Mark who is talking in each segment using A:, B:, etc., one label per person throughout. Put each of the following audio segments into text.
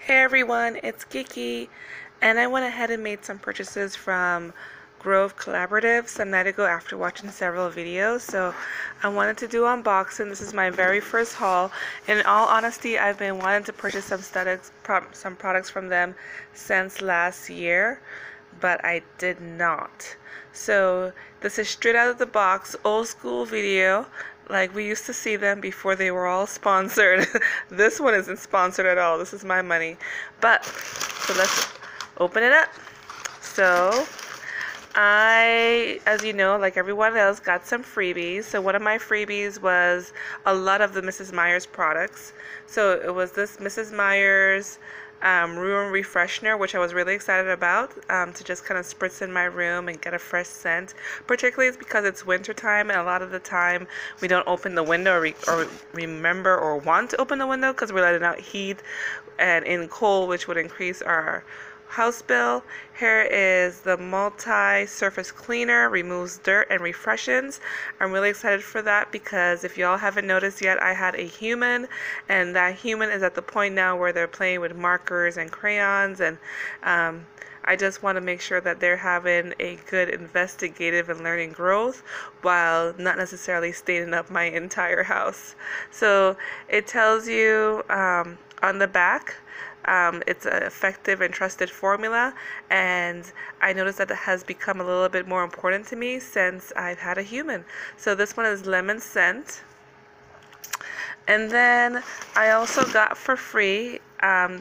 A: Hey everyone, it's Kiki, and I went ahead and made some purchases from Grove Collaborative some night ago after watching several videos. So I wanted to do unboxing. This is my very first haul. And in all honesty, I've been wanting to purchase some products from them since last year, but I did not. So this is straight out of the box, old school video, like we used to see them before they were all sponsored. This one isn't sponsored at all. This is my money. So let's open it up. So as you know, like everyone else, got some freebies. So one of my freebies was a lot of the Mrs Myers products. So it was this Mrs Myers Room ReFreshener, which I was really excited about, to just kind of spritz in my room and get a fresh scent. Particularly it's because it's winter time, and a lot of the time we don't open the window or remember or want to open the window because we're letting out heat and in cold, which would increase our house bill. Here is the multi-surface cleaner, removes dirt and refreshes. I'm really excited for that because if y'all haven't noticed yet, I had a human, and that human is at the point now where they're playing with markers and crayons, and I just want to make sure that they're having a good investigative and learning growth while not necessarily staining up my entire house. So it tells you on the back, it's an effective and trusted formula, and I noticed that it has become a little bit more important to me since I've had a human. So this one is lemon scent. And then I also got for free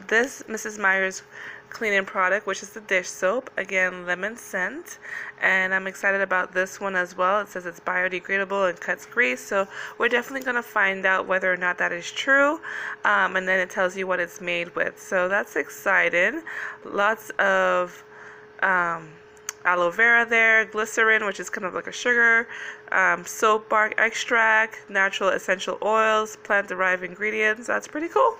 A: this Mrs. Myers cleaning product, which is the dish soap, again lemon scent, and I'm excited about this one as well. It says it's biodegradable and cuts grease, so we're definitely going to find out whether or not that is true, and then it tells you what it's made with, so that's exciting. Lots of aloe vera there, glycerin, which is kind of like a sugar, soap bark extract, natural essential oils, plant-derived ingredients. That's pretty cool.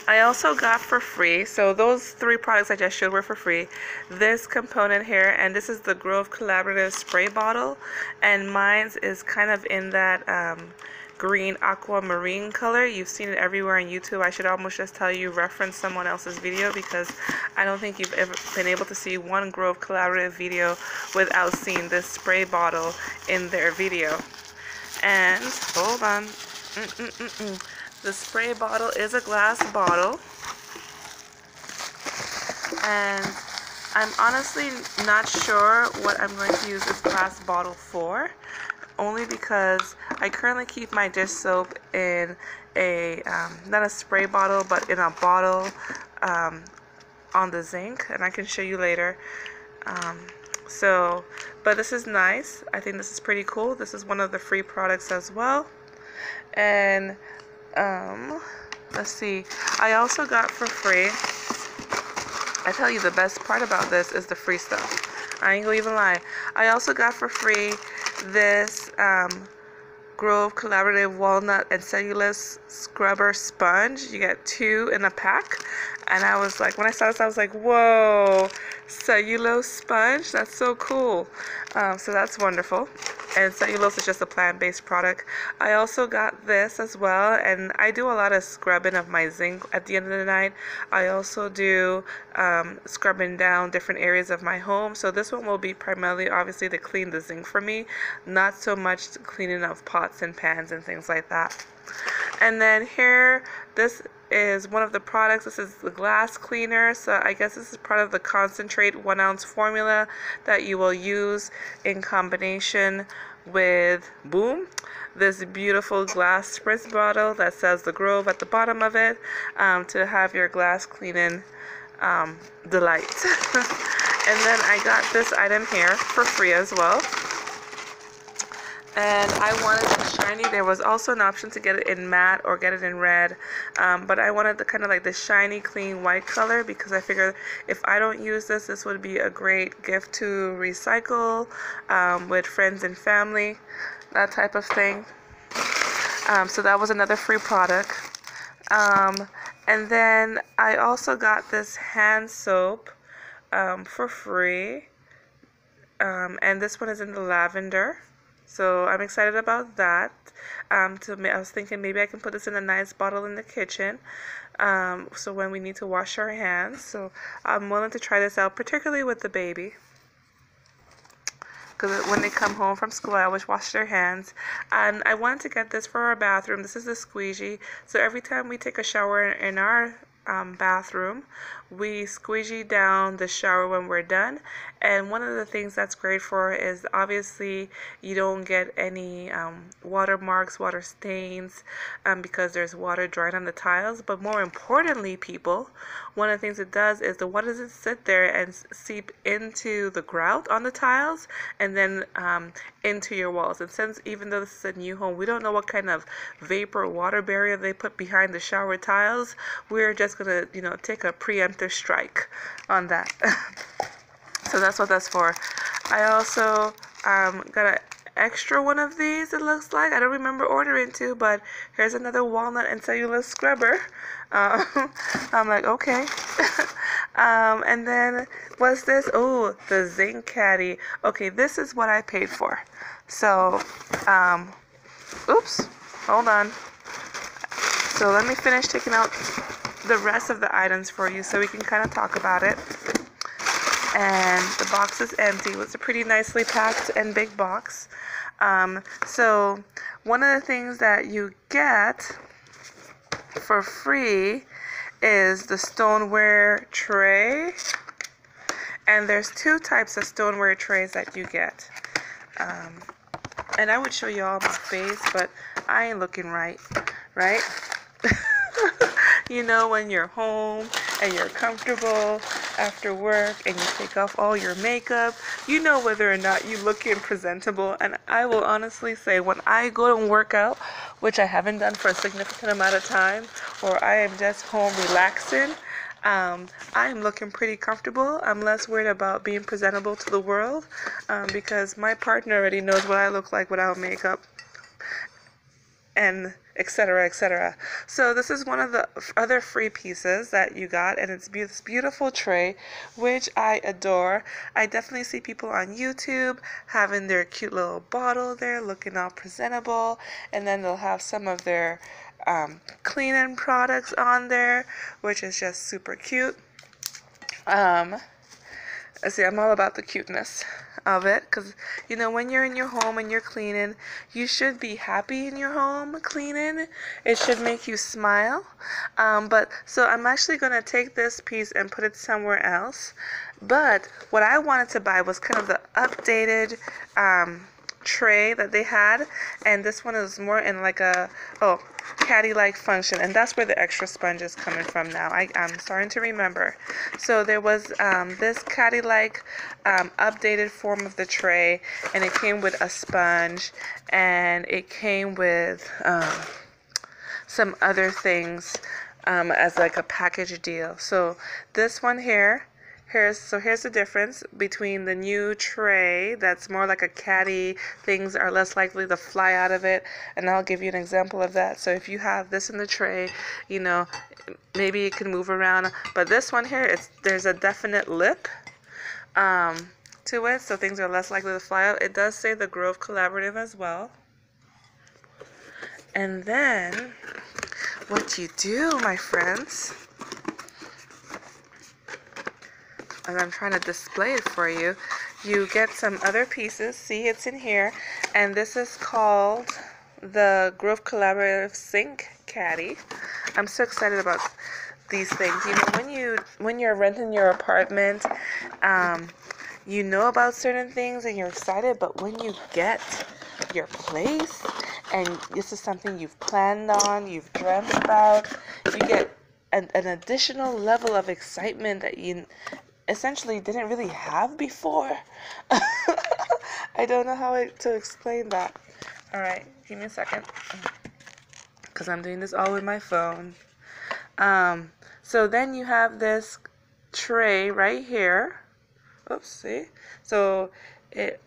A: I also got for free, so those three products I just showed were for free, this component here, and this is the Grove Collaborative spray bottle, and mine is kind of in that green aquamarine color. You've seen it everywhere on YouTube. I should almost just tell you, reference someone else's video, because I don't think you've ever been able to see one Grove Collaborative video without seeing this spray bottle in their video. And hold on. The spray bottle is a glass bottle, and I'm honestly not sure what I'm going to use this glass bottle for, only because I currently keep my dish soap in a, not a spray bottle, but in a bottle on the zinc, and I can show you later. But this is nice. I think this is pretty cool. This is one of the free products as well. And let's see, I also got for free, I tell you the best part about this is the free stuff. I ain't gonna even lie. I also got for free this Grove Collaborative Walnut and Cellulose Scrubber Sponge. You get 2 in a pack, and I was like, when I saw this, I was like, whoa, cellulose sponge, that's so cool. So that's wonderful. And cellulose is just a plant-based product. I also got this as well, and I do a lot of scrubbing of my zinc at the end of the night. I also do scrubbing down different areas of my home. So this one will be primarily, obviously, to clean the zinc for me, not so much cleaning of pots and pans and things like that. And then here, this is one of the products. This is the glass cleaner, so I guess this is part of the concentrate 1 ounce formula that you will use in combination with this beautiful glass spritz bottle that says the Grove at the bottom of it, to have your glass cleaning delight. And then I got this item here for free as well, and I wanted it shiny. There was also an option to get it in matte or get it in red, but I wanted the kind of like the shiny, clean white color, because I figured if I don't use this, this would be a great gift to recycle with friends and family, that type of thing. So that was another free product. And then I also got this hand soap for free, and this one is in the lavender. So I'm excited about that. I was thinking maybe I can put this in a nice bottle in the kitchen. So when we need to wash our hands. So I'm willing to try this out, particularly with the baby. Because when they come home from school, I always wash their hands. And I wanted to get this for our bathroom. This is the squeegee. So every time we take a shower in our bathroom, we squeegee down the shower when we're done. And one of the things that's great for is obviously you don't get any water marks, water stains, because there's water drying on the tiles. But more importantly, people, one of the things it does is the water doesn't sit there and seep into the grout on the tiles and then into your walls. And since even though this is a new home, we don't know what kind of vapor water barrier they put behind the shower tiles. We're just gonna, take a preemptive strike on that. So that's what that's for. I also got an extra one of these, it looks like. I don't remember ordering two, but here's another walnut and cellulose scrubber. I'm like, okay. And then what's this? Oh, the zinc caddy. Okay, this is what I paid for. So, oops, hold on. So let me finish taking out the rest of the items for you so we can kind of talk about it. And the box is empty. It was a pretty nicely packed and big box. So one of the things that you get for free is the stoneware tray. And there's two types of stoneware trays that you get. And I would show you all my face, but I ain't looking right? When you're home and you're comfortable after work and you take off all your makeup, whether or not you looking presentable. And I will honestly say, when I go and work out, which I haven't done for a significant amount of time, or I am just home relaxing, I'm looking pretty comfortable. I'm less worried about being presentable to the world, because my partner already knows what I look like without makeup, and etc., etc. So this is one of the other free pieces that you got, and it's this beautiful tray, which I adore. I definitely see people on YouTube having their cute little bottle there, looking all presentable, and then they'll have some of their cleaning products on there, which is just super cute. See, I'm all about the cuteness of it, because when you're in your home and you're cleaning, you should be happy in your home cleaning. It should make you smile. So I'm actually going to take this piece and put it somewhere else. But what I wanted to buy was kind of the updated tray that they had, and this one is more in like a caddy-like function, and that's where the extra sponge is coming from now. I'm starting to remember. So there was this caddy-like updated form of the tray, and it came with a sponge, and it came with some other things as like a package deal. So this one here, here's the difference between the new tray that's more like a caddy. Things are less likely to fly out of it, and I'll give you an example of that. So if you have this in the tray, maybe it can move around, but this one here, there's a definite lip to it, so things are less likely to fly out. It does say the Grove Collaborative as well. And then what you do, my friends, and I'm trying to display it for you, you get some other pieces. See, it's in here, and this is called the Grove Collaborative Sink Caddy. I'm so excited about these things. When you're renting your apartment, about certain things and you're excited, but when you get your place and this is something you've planned on, you've dreamt about, you get an additional level of excitement that you essentially didn't really have before. I don't know how to explain that. All right, give me a second, because I'm doing this all with my phone. So then you have this tray right here. Oops, see? So it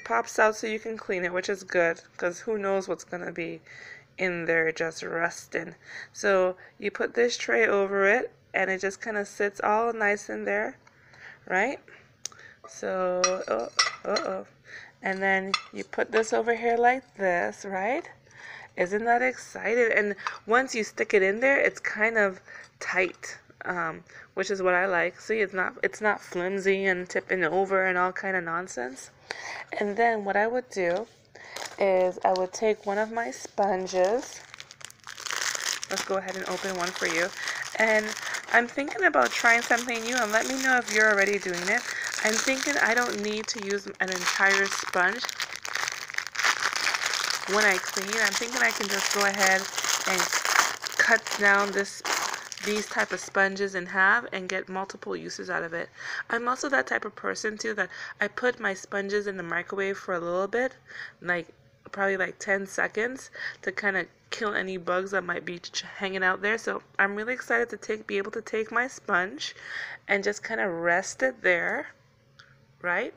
A: pops out so you can clean it, which is good, because who knows what's gonna be in there just rusting. So you put this tray over it, and it just kind of sits all nice in there, right? So And then you put this over here like this, right? Isn't that exciting? And once you stick it in there, it's kind of tight, which is what I like. See, it's not flimsy and tipping over and all kind of nonsense. And then what I would do is I would take one of my sponges. Let's go ahead and open one for you. And I'm thinking about trying something new, and let me know if you're already doing it. I'm thinking I don't need to use an entire sponge when I clean. I'm thinking I can just go ahead and cut down these type of sponges in half and get multiple uses out of it. I'm also that type of person too that I put my sponges in the microwave for a little bit, like probably like 10 seconds to kind of kill any bugs that might be hanging out there. So I'm really excited to be able to take my sponge and just kind of rest it there, right?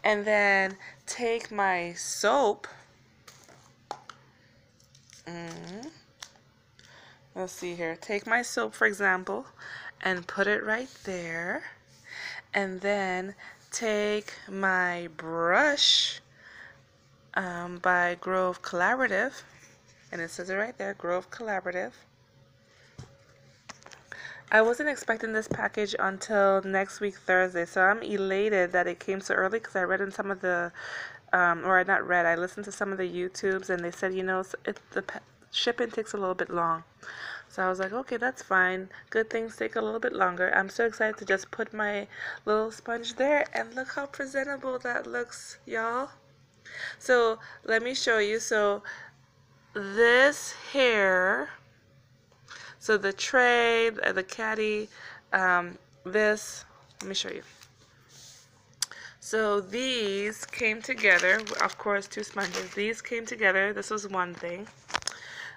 A: And then take my soap. Let's see here. Take my soap, for example, and put it right there. And then take my brush by Grove Collaborative. And it says it right there, Grove Collaborative. I wasn't expecting this package until next week, Thursday. So I'm elated that it came so early because I read in some of the, or not read, I listened to some of the YouTubes and they said, you know, the shipping takes a little bit long. So I was like, okay, that's fine. Good things take a little bit longer. I'm so excited to just put my little sponge there, and look how presentable that looks, y'all. So let me show you. So this here, so the tray, the caddy, this, let me show you. So these came together, of course, 2 sponges. These came together. This was one thing.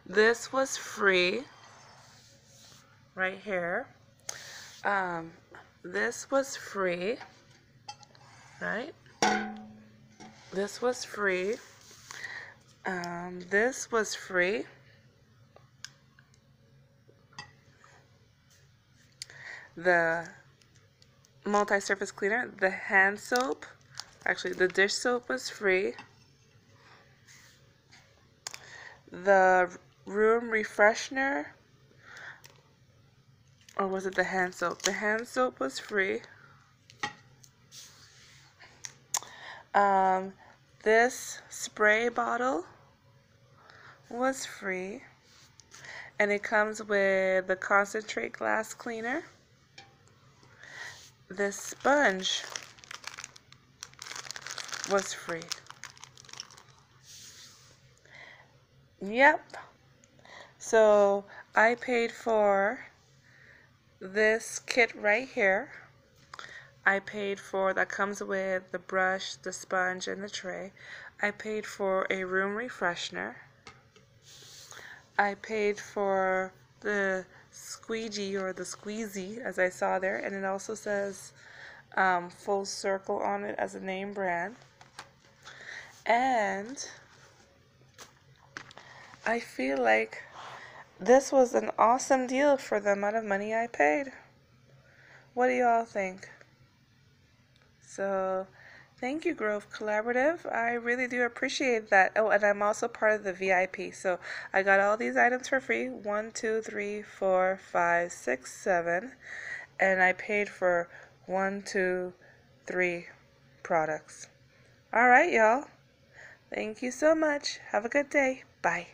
A: This was free. Right here. This was free, right? This was free. This was free. The multi-surface cleaner, the hand soap, actually the dish soap was free. The room refreshener, or was it the hand soap? The hand soap was free. This spray bottle was free. And it comes with the concentrate glass cleaner. This sponge was free. Yep. So I paid for this kit right here. I paid for, that comes with the brush, the sponge, and the tray. I paid for a room refreshener. I paid for the squeegee, or the squeezy, as I saw there, and it also says Full Circle on it as a name brand. And I feel like this was an awesome deal for the amount of money I paid. What do y'all think? So, thank you, Grove Collaborative. I really do appreciate that. Oh, and I'm also part of the VIP. So, I got all these items for free. 1, 2, 3, 4, 5, 6, 7. And I paid for 1, 2, 3 products. All right, y'all. Thank you so much. Have a good day. Bye.